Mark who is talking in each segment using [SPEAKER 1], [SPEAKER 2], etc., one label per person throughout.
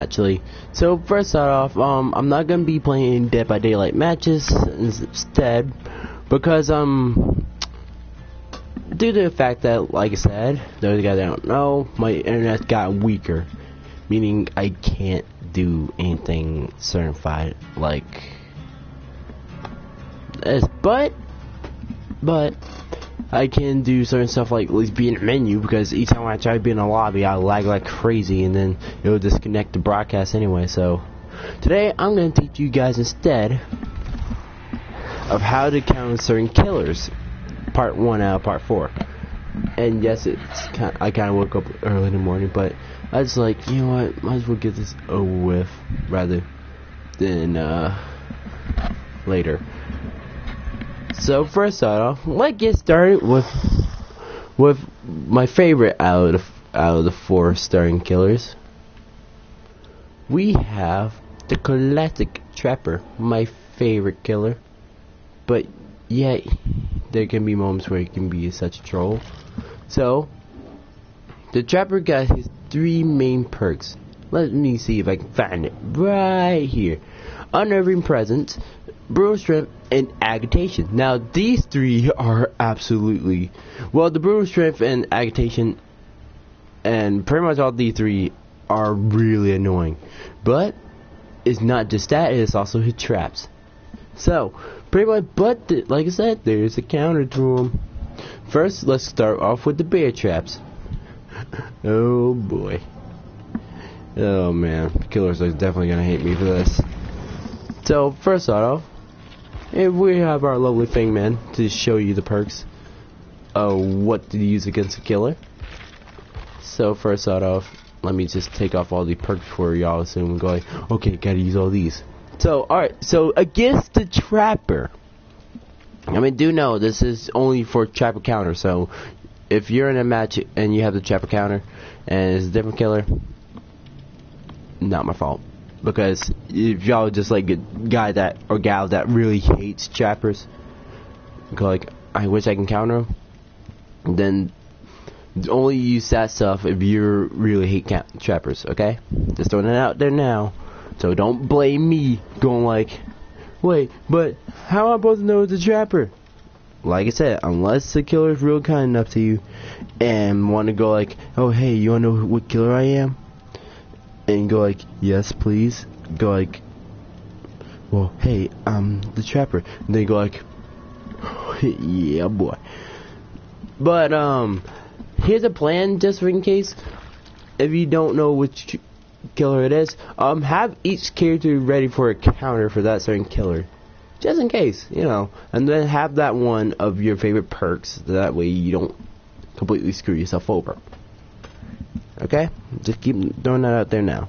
[SPEAKER 1] actually. So first start off, I'm not gonna be playing Dead by Daylight matches instead, because due to the fact that, like I said, those guys that don't know, my internet got weaker, meaning I can't do anything certified like this, but I can do certain stuff like at least be in a menu, because each time I try to be in a lobby I lag like crazy and then it'll disconnect the broadcast anyway. So today I'm going to teach you guys instead of how to count certain killers, part 1 out of part 4. And yes, I kind of woke up early in the morning, but I was like, you know what, might as well get this over with rather than later. So first off, let's get started with my favorite out of the 4 starting killers. We have the classic Trapper, my favorite killer, but yet there can be moments where he can be such a troll. So the Trapper got his 3 main perks. Let me see if I can find it right here. Unnerving Presence, Brutal Strength, and Agitation. Now these 3 are absolutely, well, the Brutal Strength and Agitation and pretty much all these 3 are really annoying, but it's not just that, it's also his traps. So pretty much, but like I said, there's a counter to them. First, let's start off with the bear traps. Oh boy, oh man, killers are definitely gonna hate me for this. So first off, if we have our lovely Fang Man to show you the perks of what to use against a killer. So first off, let me just take off all the perks for y'all, so we go like, okay, gotta use all these. So alright, so against the Trapper, I mean, do know this is only for Trapper counter, so if you're in a match and you have the Trapper counter and it's a different killer, not my fault. Because if y'all just like a guy that or gal that really hates trappers, go like, I wish I can counter them, then only use that stuff if you really hate trappers. Okay, just throwing it out there now, so don't blame me going like, wait, but how am I supposed to know it's a trapper? Like I said, unless the killer is real kind enough to you and want to go like, oh hey, you wanna know what killer I am? And go like, yes please. Go like, well hey, I'm the Trapper. And then go like, yeah boy. But here's a plan just in case if you don't know which killer it is. Have each character ready for a counter for that certain killer, just in case, you know. And then have that one of your favorite perks, that way you don't completely screw yourself over. Okay, just keep throwing that out there now.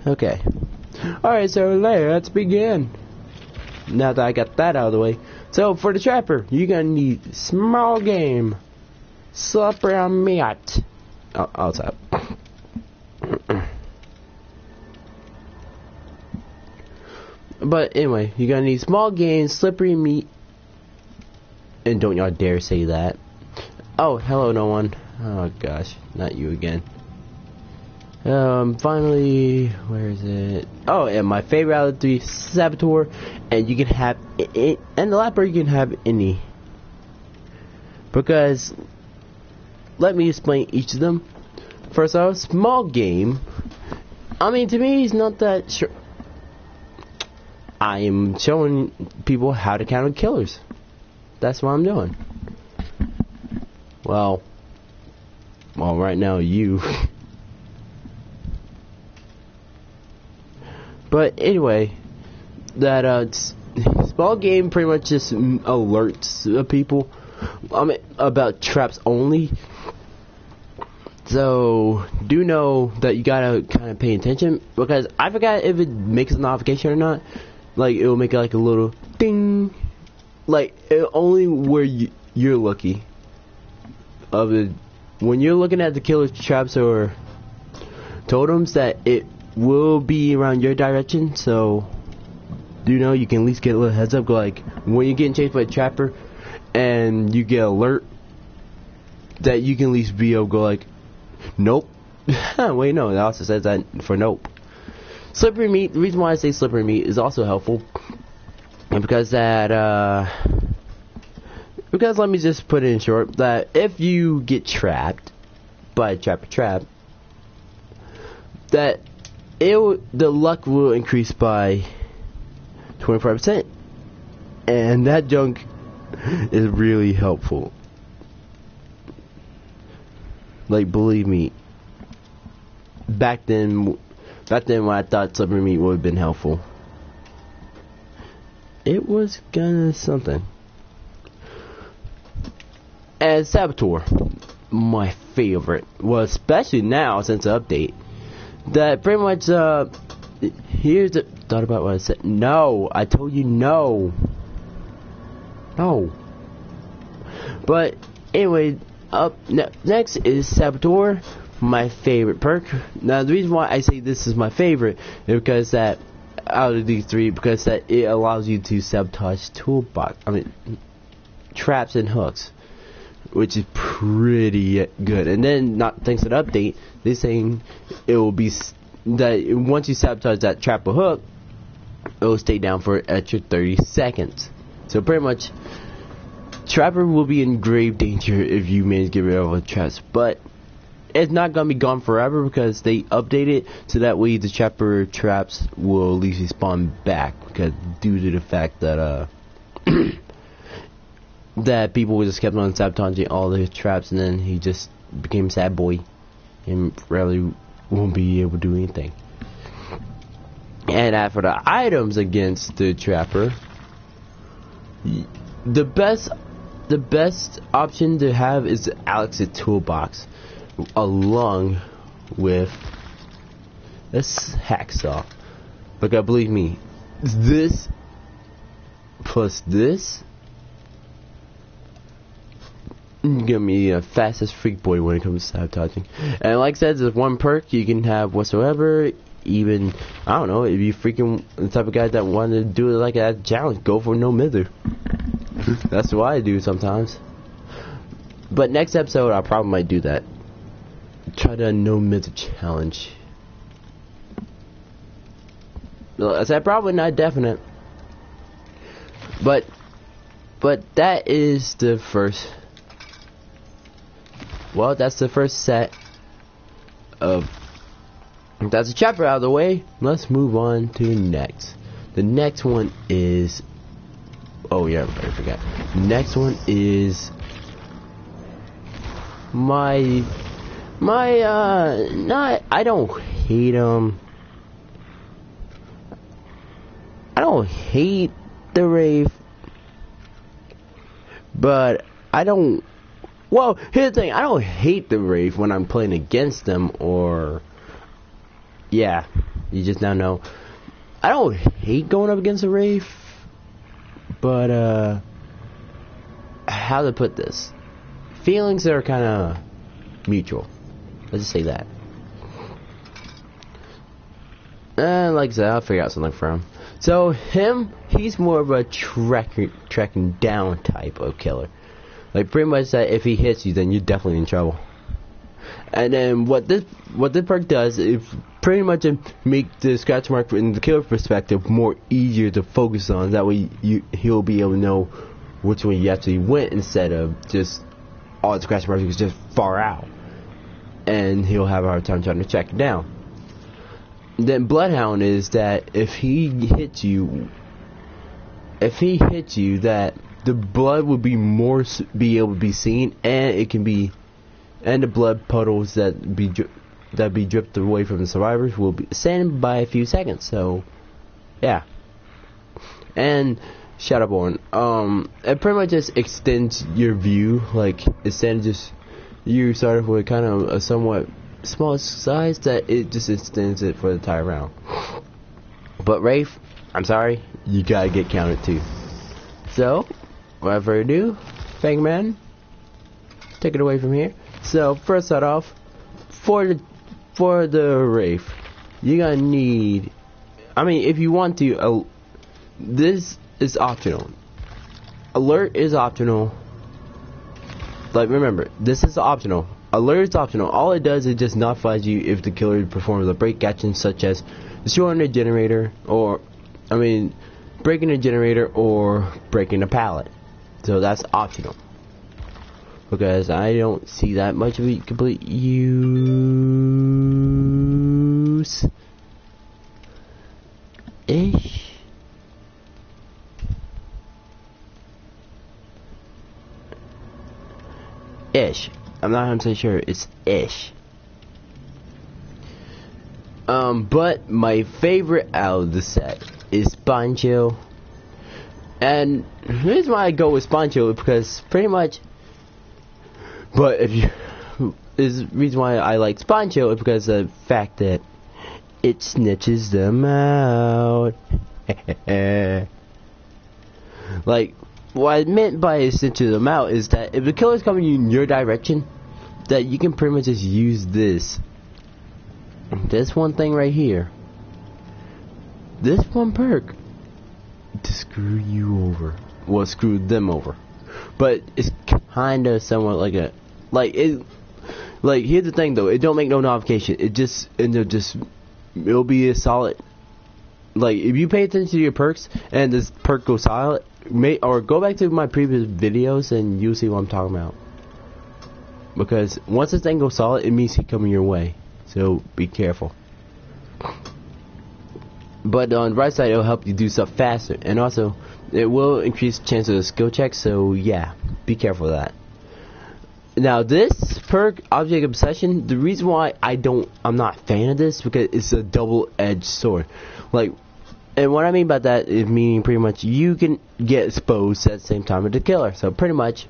[SPEAKER 1] Okay, alright, so let's begin. Now that I got that out of the way. So for the Trapper, you're gonna need small game, slippery meat. I'll stop. But anyway, you're gonna need small game, slippery meat, and don't y'all dare say that. Oh, hello, no one. Oh gosh, not you again. Finally, where is it? Oh, and my favorite out of the 3, Saboteur, and you can have it, and the Lapper you can have any. Because, let me explain each of them. First off, small game. I mean, to me, it's not that sure. I am showing people how to counter killers. That's what I'm doing. Well, right now you. But anyway, that small game pretty much just alerts people about traps only. So do know that you gotta kind of pay attention, because I forgot if it makes a notification or not. Like it will make like a little ding, like only where you're lucky. When you're looking at the killer's traps or totems, that it will be around your direction. So you know, you can at least get a little heads up. Go like, when you're getting chased by a Trapper and you get alert, that you can at least be able to go like, nope, Wait, no, it also says that for nope. Slippery meat, the reason why I say slippery meat is also helpful. And because because let me just put it in short, that if you get trapped by a trap, that the luck will increase by 25%. And that junk is really helpful. Like, believe me, back then when I thought slippery meat would have been helpful, it was kinda something. And Saboteur, my favorite. Well, especially now since the update. That pretty much, here's the thought about what I said. No, I told you no. No. But anyway, next is Saboteur, my favorite perk. Now the reason why I say this is my favorite is because that out of these three, because that it allows you to sabotage traps and hooks, which is pretty good. And then, not thanks to the update, they're saying it will be that once you sabotage that trap or hook, it will stay down for an extra 30 seconds. So pretty much, Trapper will be in grave danger if you manage to get rid of all the traps. But it's not gonna be gone forever because they update it so that way the Trapper traps will at least respawn back. Because due to the fact that that people just kept on sabotaging all the traps, and then he just became a sad boy and rarely won't be able to do anything. And as for the items against the Trapper, the best option to have is Alex's toolbox, along with this hacksaw. Because believe me, this plus this give me a fastest freak boy when it comes to sabotaging. And like I said, there's one perk you can have whatsoever. Even, I don't know, if you freaking the type of guy that wanted to do it like a challenge, go for no mither. That's what I do sometimes. But next episode, I probably might do that. Try the no mither challenge. I said probably not definite. But that is the first. Well, that's the first set of. That's a chapter out of the way. Let's move on to next. The next one is. Oh yeah, I forgot. The next one is my not. I don't hate him. I don't hate the Wraith, but I don't. Well, here's the thing. I don't hate the Wraith when I'm playing against them, or yeah, you just now know. I don't hate going up against the Wraith, but how to put this? Feelings are kind of mutual. Let's just say that. Like I said, I'll figure out something for him. So he's more of a tracking down type of killer. Like pretty much that if he hits you, then you're definitely in trouble. And then what this perk does is pretty much make the scratch mark in the killer perspective more easier to focus on. That way he'll be able to know which way you actually went instead of just all the scratch marks is just far out, and he'll have a hard time trying to track it down. Then Bloodhound is that if he hits you, that the blood will be able to be seen, and it can be, and the blood puddles that be dripped away from the survivors will be sand by a few seconds. So, yeah. And Shadowborn, it pretty much just extends your view. Like instead of just you started with kind of a somewhat small size, that it just extends it for the entire round. But Wraith, I'm sorry, you gotta get counted too. So, without further ado, Fangman, take it away from here. So first start off, for the Wraith, you're gonna need, I mean, if you want to, this is optional. Alert is optional. Like, remember, this is optional. Alert is optional. All it does is just notifies you if the killer performs a break action such as destroying a generator or, breaking a generator or breaking a pallet. So that's optional. Because I don't see that much of a complete use. Ish. Ish. I'm not 100% sure. It's ish. But my favorite out of the set is Spawn Chill. And the reason why I go with Spawn Chill is because pretty much. But if you. Is the reason why I like Spawn Chill is because of the fact that it snitches them out. Like, what I meant by snitching them out is that if the killer's coming in your direction, that you can pretty much just use this one thing right here, this one perk, to screw you over. Well, screw them over. But it's kind of somewhat like a, here's the thing though, it don't make no notification. It'll be a solid. Like, if you pay attention to your perks and this perk goes silent, or go back to my previous videos and you'll see what I'm talking about. Because once this thing goes solid, it means he's coming your way. So be careful. But on the right side, it'll help you do stuff faster, and also it will increase the chance of a skill check. So yeah, be careful of that. Now this perk, Object Obsession, the reason why I'm not a fan of this because it's a double-edged sword. Like, and what I mean by that is meaning pretty much you can get exposed at the same time as the killer. So pretty much,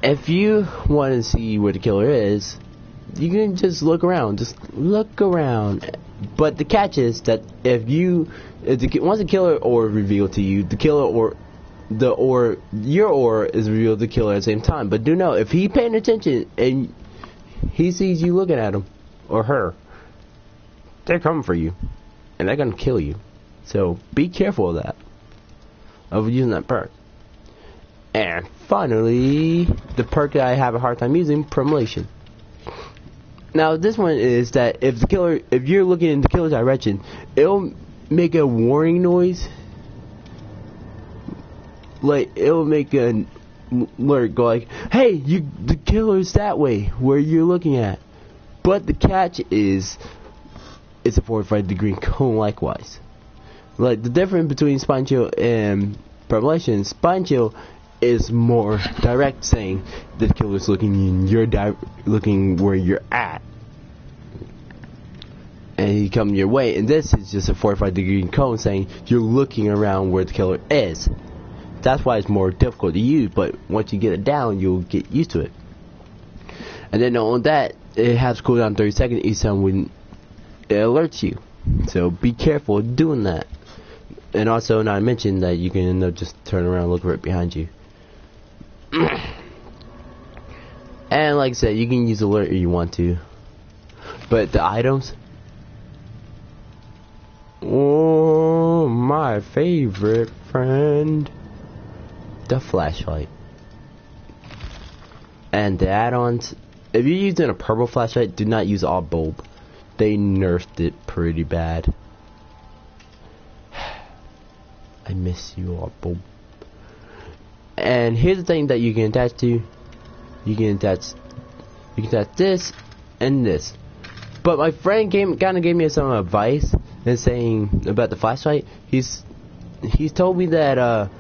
[SPEAKER 1] if you want to see where the killer is, you can just look around. Just look around. But the catch is that once the killer aura is revealed to you, the killer or your aura is revealed to the killer at the same time. But do know, if he's paying attention and he sees you looking at him or her, they're coming for you. And they're gonna kill you. So be careful of that. Of using that perk. And finally, the perk that I have a hard time using, Premonition. Now this one is that if you're looking in the killer's direction, it'll make a warning noise. Like, it'll make an alert go like, hey, the killer's that way where you're looking at. But the catch is, it's a 45-degree cone likewise. Like, the difference between Spawn Chill and Premonition, Spawn Chill is more direct, saying the killer's looking in looking where you're at, and he come your way. And this is just a 45-degree cone saying you're looking around where the killer is. That's why it's more difficult to use, but once you get it down, you'll get used to it. And then on that, it has cooldown 30 seconds each time when it alerts you. So be careful doing that. And also, not to mention that you can just turn around and look right behind you. And like I said, you can use alert if you want to. But the items, oh, my favorite friend, the flashlight. And the add-ons, if you're using a purple flashlight, do not use all bulb. They nerfed it pretty bad. I miss you all bulb. And here's the thing that you can attach to. You can attach this and this. But my friend kind of gave me some advice and saying about the flashlight. He's told me that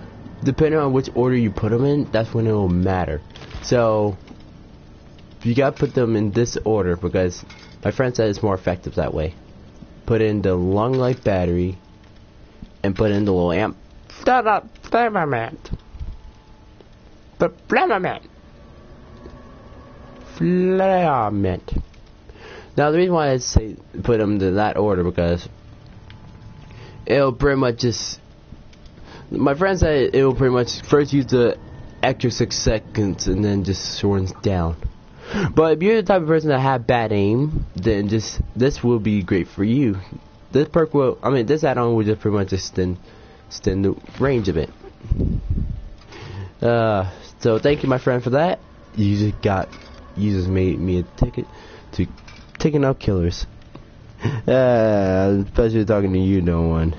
[SPEAKER 1] depending on which order you put them in, that's when it will matter. So you gotta put them in this order because my friend said it's more effective that way. Put in the long life battery and put in the little amp. Filament. Now the reason why I say put them in that order because it'll pretty much just. My friend said it will pretty much first use the extra 6 seconds and then just shortens down. But if you're the type of person that have bad aim, then this will be great for you. This perk will, this add-on will just pretty much extend the range of it. So thank you, my friend, for that. you just made me a ticket to taking out killers. Especially talking to you, no one.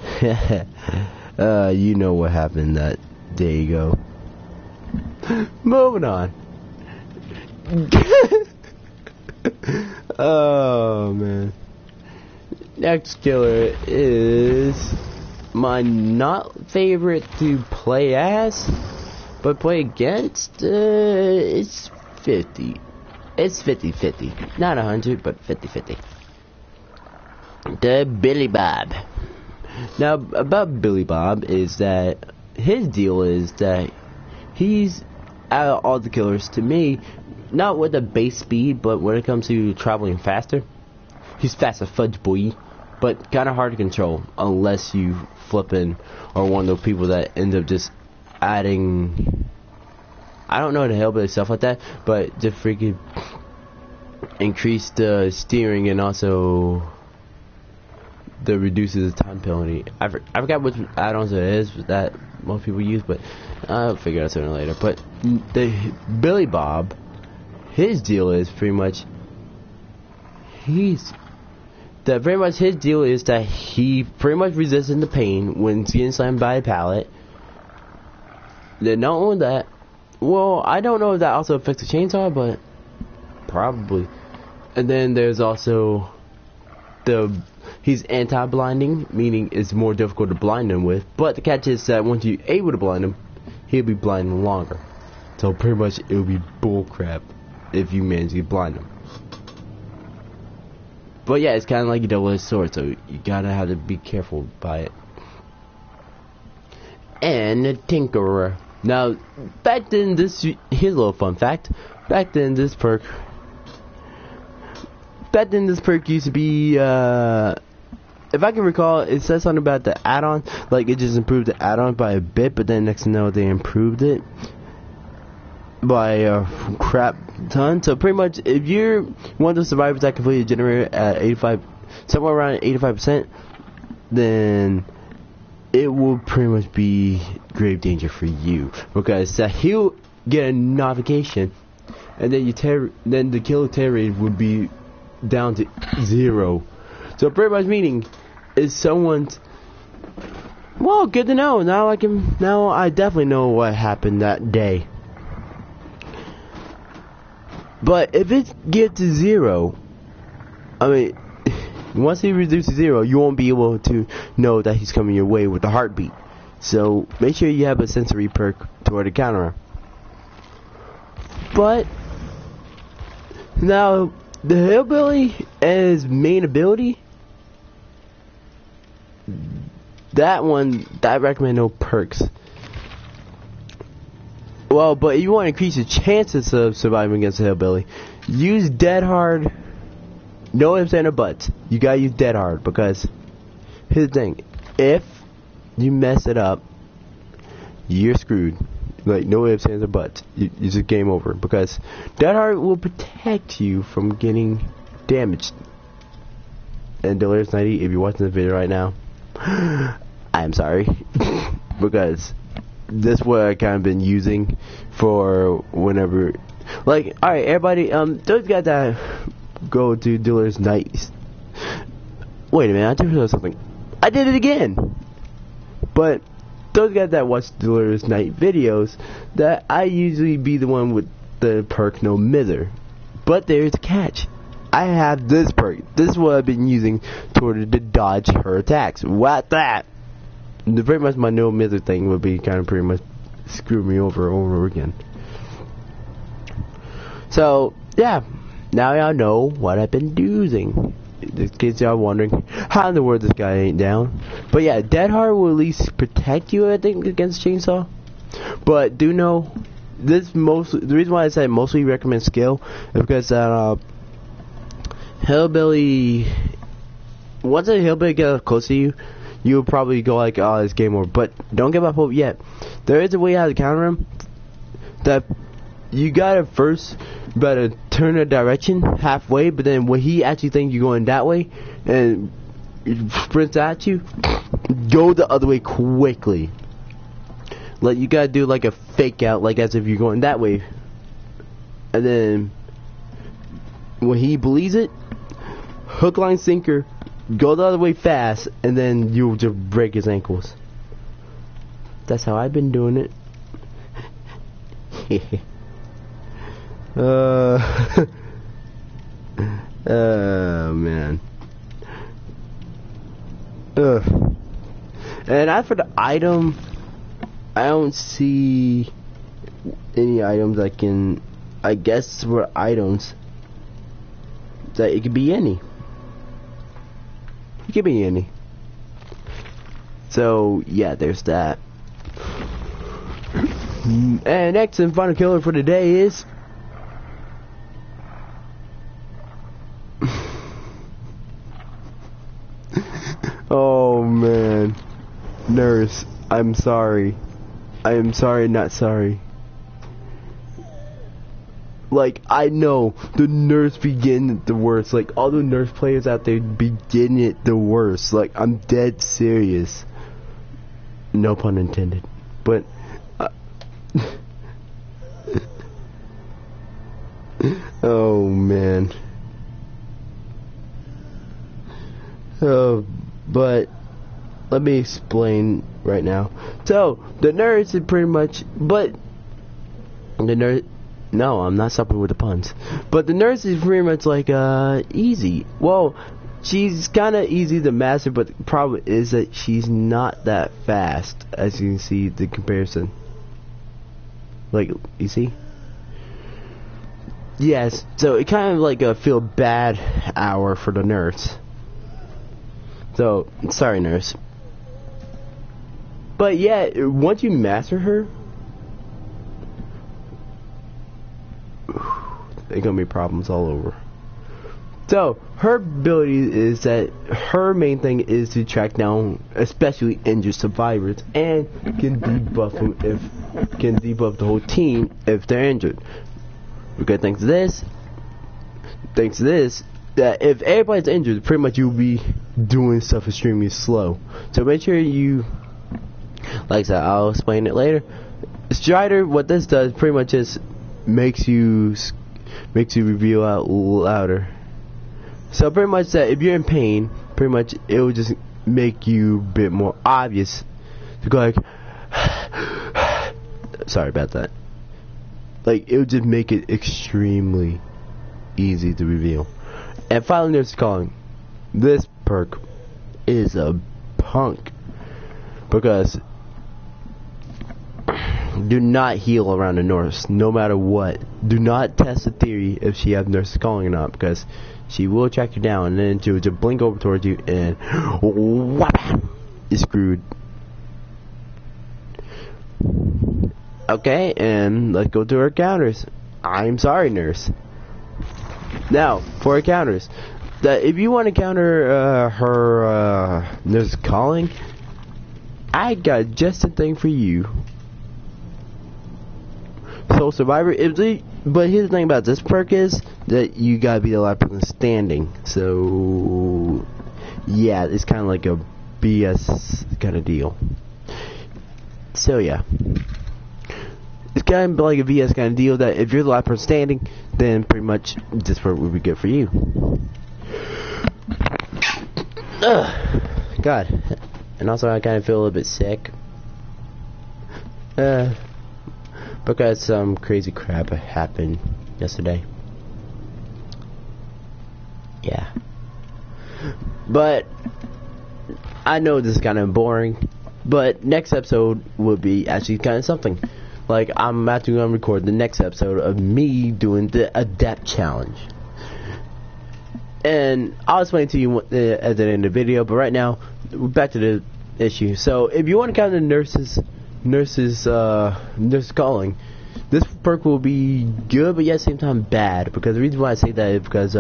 [SPEAKER 1] You know what happened that day ago. Moving on. Oh man. Next killer is my not favorite to play as, but play against. It's 50. It's 50-50. Not 100, but 50-50. The Billy Bob. Now, about Billy Bob is that his deal is that he's out of all the killers to me, not with a base speed, but when it comes to traveling faster, he's fast as fudge, boy. But kind of hard to control unless you flipping or one of those people that end up just adding. I don't know the hellbilly stuff like that, but just freaking increase the steering and also the reduces the time penalty. I forgot which add-ons it is that most people use, but I'll figure out sooner or later. But the Billy Bob, his deal is pretty much his deal is that he pretty much resisting the pain when getting slammed by a pallet. Then not only that, well, I don't know if that also affects the chainsaw, but probably. And then there's also he's anti-blinding, meaning it's more difficult to blind him with. But the catch is that once you're able to blind him, he'll be blinding longer. So pretty much it'll be bullcrap if you manage to blind him. But yeah, it's kind of like a double-edged sword, so you gotta have to be careful by it. And the Tinkerer. Now, back then, here's a little fun fact. Back then, this perk used to be, if I can recall, it says something about the add-on, like it just improved the add-on by a bit, but then next thing you know, they improved it by a crap ton. So pretty much, if you're one of the survivors that completed a generator at 85, somewhere around 85%, then it will pretty much be grave danger for you, because he'll get a notification, and then then the kill tear rate would be down to 0. So pretty much meaning is someone's. Well, good to know. Now I definitely know what happened that day. But if it gets to 0, I mean, once he reduces to 0, you won't be able to know that he's coming your way with a heartbeat. So make sure you have a sensory perk toward the counter. But now the hillbilly and his main ability, that I recommend no perks. Well, but if you want to increase your chances of surviving against a hillbilly, use dead hard. No ifs and buts. You gotta use dead hard, because here's the thing: if you mess it up, you're screwed. Like, no ifs ands or buts. It's just game over, because dead hard will protect you from getting damaged. And Delirious 90, if you're watching this video right now, I'm sorry, because this is what I kind of been using for whenever. Like, alright, everybody, those guys that go to Delirious Nights. Wait a minute, I just realized something. I did it again! But those guys that watch Delirious Night videos, that I usually be the one with the perk No Mither. But there's a catch. I have this perk. This is what I've been using toward to dodge her attacks. What that? Pretty much my No Mither thing would be kind of pretty much screw me over and over again. So, yeah. Now y'all know what I've been using. In case y'all wondering how in the world this guy ain't down. But yeah, Dead Hard will at least protect you, I think, against Chainsaw. But do know, the reason why I said mostly recommend skill is because hillbilly, once a hillbilly gets close to you, you'll probably go like, oh, it's game over. But don't give up hope yet. There is a way how to counter him. That you gotta first better turn a direction halfway, but then when he actually thinks you're going that way and sprints at you, go the other way quickly. Like, you gotta do like a fake out, like as if you're going that way, and then when he believes it, hook, line, sinker, go the other way fast, and then you'll just break his ankles. That's how I've been doing it. Man. And as for the item, I don't see any items I guess for items that it could be any. It could be any. So yeah, there's that. And next and final killer for today is oh man, Nurse, I'm sorry. I am sorry, not sorry. Like, I know the Nurse begin it the worst. Like, all the Nurse players out there begin it the worst. Like, I'm dead serious. No pun intended. But oh man. But let me explain right now. So the Nurse is pretty much, but the Nurse. No, I'm not stopping with the puns. But the Nurse is pretty much like easy. Well, she's kind of easy to master, but the problem is that she's not that fast, as you can see the comparison. Like, you see? Yes, so it kind of like a feel bad hour for the Nurse. So, sorry Nurse. But yeah, once you master her, there's gonna be problems all over. So, her ability is that her main thing is to track down especially injured survivors and can debuff them can debuff the whole team if they're injured. Because thanks to this, that if everybody's injured, pretty much you'll be doing stuff extremely slow. So make sure you, like I said, I'll explain it later. Strider, what this does pretty much is makes you reveal out louder. So pretty much that if you're in pain, pretty much it will just make you a bit more obvious to go like sorry about that. Like, it would just make it extremely easy to reveal. And finally, Nurse Calling. This perk is a punk. Because do not heal around the Nurse, no matter what. Do not test the theory if she has Nurse Calling or not, because she will track you down and then she will just blink over towards you and whap, you're screwed. Okay, and let's go to her counters. I'm sorry, Nurse. Now, for her counters, that if you want to counter her Nurse Calling, I got just a thing for you. So Survivor, but here's the thing about this perk is that you gotta be the last person standing. So yeah, it's kind of like a BS kind of deal. So yeah. It's kind of like a VS kind of deal that if you're the last person standing, then pretty much this work would be good for you. God. And also I kind of feel a little bit sick. Because some crazy crap happened yesterday. Yeah. But I know this is kind of boring, but next episode will be actually kind of something. Like, I'm about to record the next episode of me doing the Adept Challenge. And I'll explain to you at the end of the video, but right now, back to the issue. So, if you want to count the Nurse Calling, this perk will be good, but yet at the same time bad. Because the reason why I say that is because,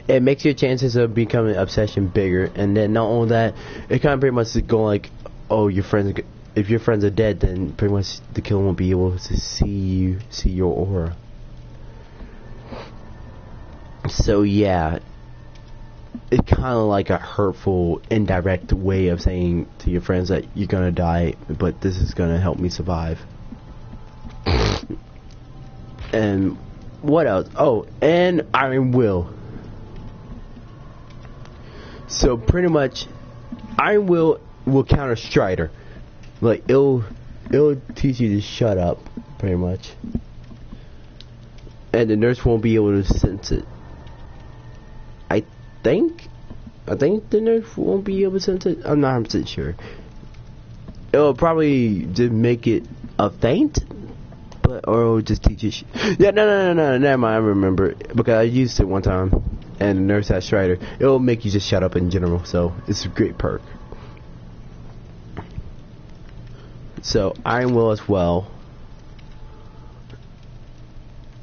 [SPEAKER 1] it makes your chances of becoming an obsession bigger. And then not only that, it kind of pretty much going like, oh, your friends, if your friends are dead, then pretty much the killer won't be able to see your aura. So yeah, it's kind of like a hurtful, indirect way of saying to your friends that you're gonna die, but this is gonna help me survive. And what else? Oh, and Iron Will. So pretty much, Iron Will counter Strider. Like it'll teach you to shut up, pretty much. And the nurse won't be able to sense it. I think the nurse won't be able to sense it. I'm not 100% sure. It'll probably just make it a feint, or it'll just teach you. Yeah, no, never mind. I remember because I used it one time, and the nurse had Strider. It'll make you just shut up in general, so it's a great perk. So Iron Will as well.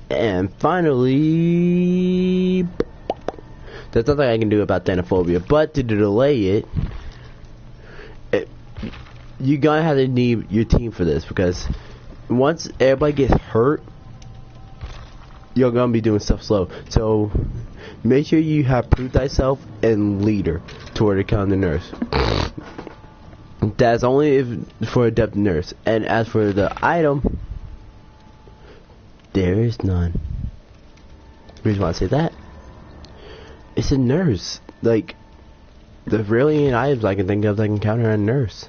[SPEAKER 1] And finally, there's nothing I can do about Thanophobia, but to delay it, you're gonna have to need your team for this, because once everybody gets hurt, you're gonna be doing stuff slow. So make sure you have Prove Thyself and Leader toward the counter nurse. That's only if for Adept Nurse. And as for the item, there is none. The reason why I say that, it's a nurse. Like, the really items I can think of that can counter a nurse.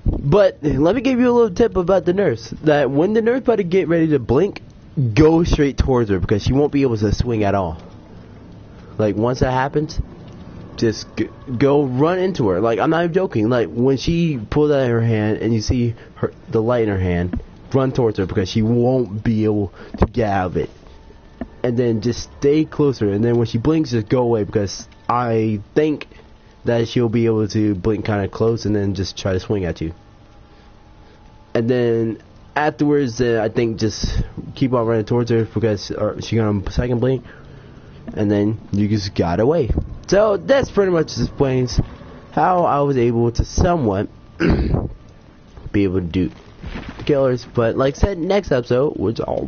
[SPEAKER 1] But let me give you a little tip about the nurse. That when the nurse about to get ready to blink, go straight towards her, because she won't be able to swing at all. Like, once that happens, just go run into her. Like, I'm not even joking. Like, when she pulls out her hand and you see the light in her hand, run towards her, because she won't be able to get out of it. And then just stay closer, and then when she blinks, just go away, because I think that she'll be able to blink kind of close and then just try to swing at you. And then afterwards, I think just keep on running towards her, because she's gonna second blink, and then you just got away. So that's pretty much explains how I was able to somewhat be able to do killers. But like I said, next episode, which all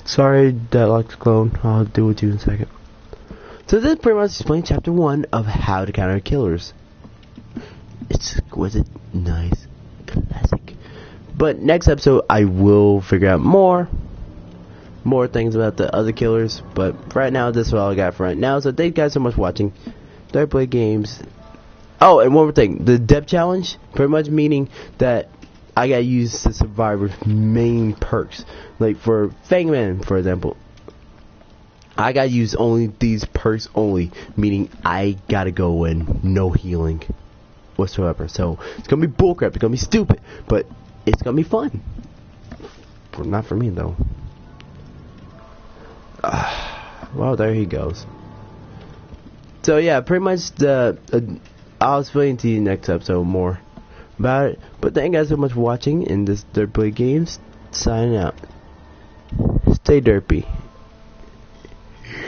[SPEAKER 1] sorry that likes clone, I'll do it with you in a second. So this pretty much explains chapter 1 of how to counter killers. It's exquisite, nice, classic. But next episode I will figure out more things about the other killers. But for right now, this is all I got for right now. So thank you guys so much for watching. Start play games. Oh, and one more thing, the depth challenge, pretty much meaning that I gotta use the survivor's main perks. Like for Fangman, for example, I gotta use only these perks only, meaning I gotta go in no healing whatsoever. So it's gonna be bullcrap, it's gonna be stupid, but it's gonna be fun. Not for me though. Well, there he goes. So yeah, pretty much I'll explain to you next episode more about it. But thank you guys so much for watching in this Dirt Play Games. Signing out. Stay derpy.